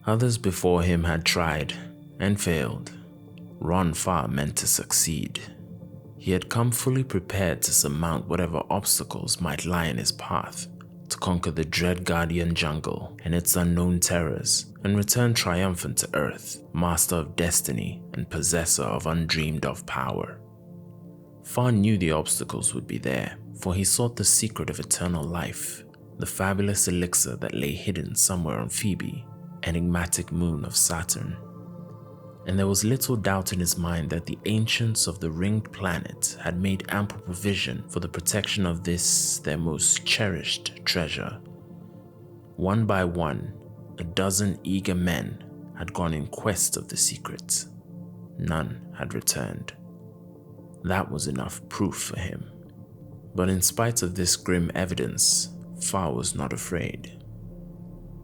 Others before him had tried and failed. Farr meant to succeed. He had come fully prepared to surmount whatever obstacles might lie in his path, to conquer the dread guardian jungle and its unknown terrors, and return triumphant to Earth, master of destiny and possessor of undreamed-of power. Farr knew the obstacles would be there, for he sought the secret of eternal life, the fabulous elixir that lay hidden somewhere on Phoebe, enigmatic moon of Saturn. And there was little doubt in his mind that the ancients of the ringed planet had made ample provision for the protection of this, their most cherished treasure. One by one, a dozen eager men had gone in quest of the secret. None had returned. That was enough proof for him. But in spite of this grim evidence, Farr was not afraid.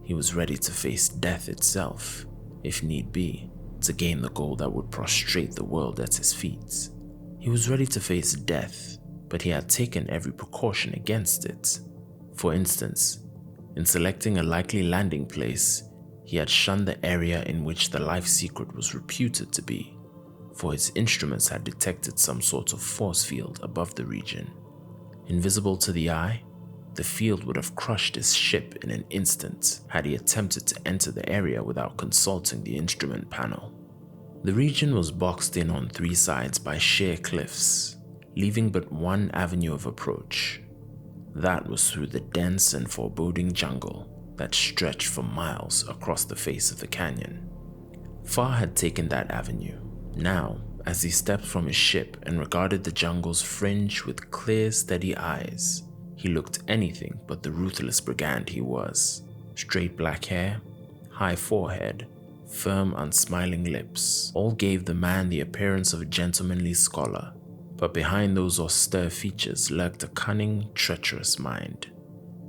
He was ready to face death itself, if need be, to gain the goal that would prostrate the world at his feet. He was ready to face death, but he had taken every precaution against it. For instance, in selecting a likely landing place, he had shunned the area in which the life secret was reputed to be, for his instruments had detected some sort of force field above the region. Invisible to the eye, the field would have crushed his ship in an instant had he attempted to enter the area without consulting the instrument panel. The region was boxed in on three sides by sheer cliffs, leaving but one avenue of approach. That was through the dense and foreboding jungle that stretched for miles across the face of the canyon. Farr had taken that avenue. Now, as he stepped from his ship and regarded the jungle's fringe with clear, steady eyes, he looked anything but the ruthless brigand he was. Straight black hair, high forehead, firm, unsmiling lips, all gave the man the appearance of a gentlemanly scholar. But behind those austere features lurked a cunning, treacherous mind.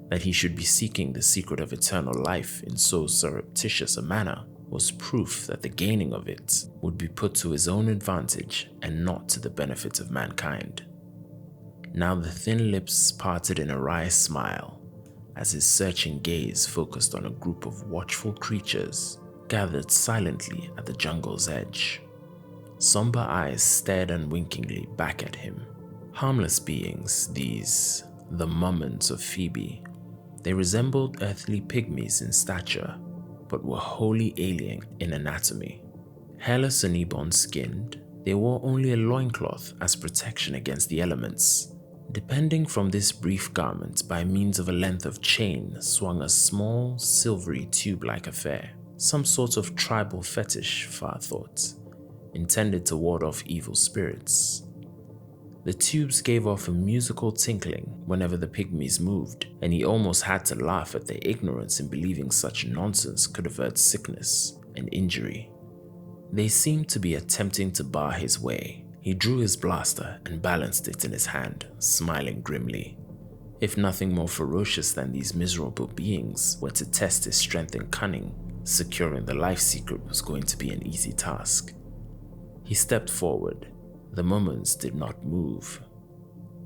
That he should be seeking the secret of eternal life in so surreptitious a manner was proof that the gaining of it would be put to his own advantage and not to the benefit of mankind. Now the thin lips parted in a wry smile as his searching gaze focused on a group of watchful creatures gathered silently at the jungle's edge. Somber eyes stared unwinkingly back at him. Harmless beings, these, the Mummons of Phoebe. They resembled earthly pygmies in stature, but were wholly alien in anatomy. Hairless and ebon-skinned, they wore only a loincloth as protection against the elements. Depending from this brief garment by means of a length of chain swung a small, silvery tube-like affair, some sort of tribal fetish, Farr thought, intended to ward off evil spirits. The tubes gave off a musical tinkling whenever the pygmies moved, and he almost had to laugh at their ignorance in believing such nonsense could avert sickness and injury. They seemed to be attempting to bar his way. He drew his blaster and balanced it in his hand, smiling grimly. If nothing more ferocious than these miserable beings were to test his strength and cunning, securing the life secret was going to be an easy task. He stepped forward. The Mummons did not move.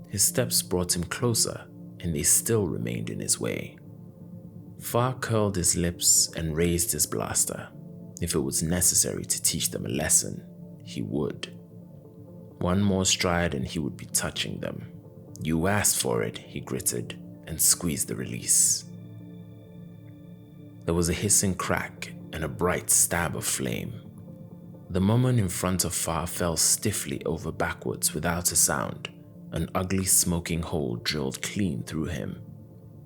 His steps brought him closer, and they still remained in his way. Farr curled his lips and raised his blaster. If it was necessary to teach them a lesson, he would. One more stride and he would be touching them. "You asked for it," he gritted, and squeezed the release. There was a hissing crack and a bright stab of flame. The Mumman in front of Farr fell stiffly over backwards without a sound, an ugly smoking hole drilled clean through him.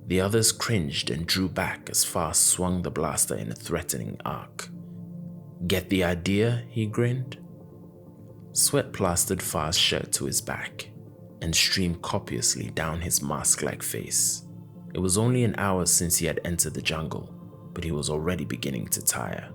The others cringed and drew back as Farr swung the blaster in a threatening arc. "Get the idea?" he grinned. Sweat plastered Farr's shirt to his back and streamed copiously down his mask-like face. It was only an hour since he had entered the jungle, but he was already beginning to tire.